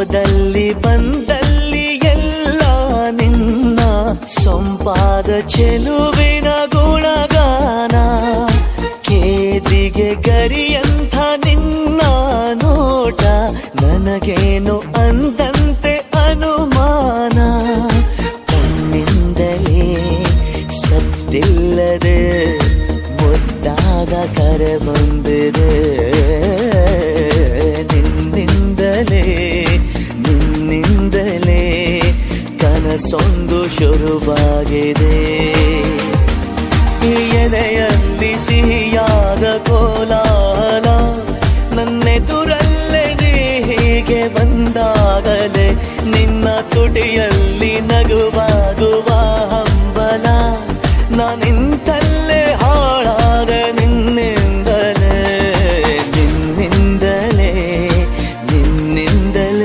ಹೋದಲ್ಲಿ ಬಂದಲ್ಲಿ ಎಲ್ಲ ನಿನ್ನ ಸೊಂಪಾದ ಚೆಲುವಿನ ಗುಣಗಾನ. ಕೇದಿಗೆ ಗರಿಯಂಥ ನಿನ್ನ ನೋಟ ನನಗೇನು ಅಂದಂತೆ ಅನುಮಾನ. ಕಣ್ಣಿಂದಲೇ ಸದ್ದಿಲ್ಲದೆ ಮುದ್ದಾದ ಕರೆ ಬಂದಿದೆ. ನಿನ್ನಿಂದಲೇ ಕನಸೊಂದು ಶುರುವಾಗಿದೆ. ಎದೆಯಲ್ಲಿ ಸಿಹಿಯಾದ ಕೋಲಾಹಲ ನನ್ನೆದುರಲ್ಲೇ ನೀ ಹೀಗೆ ಬಂದಾಗಲೇ ನಿನ್ನ ತುಟಿಯಲ್ಲಿ ನಗುವಾಗುವ ಹಂಬಲ. ನಾನಿಂತಲ್ಲೇ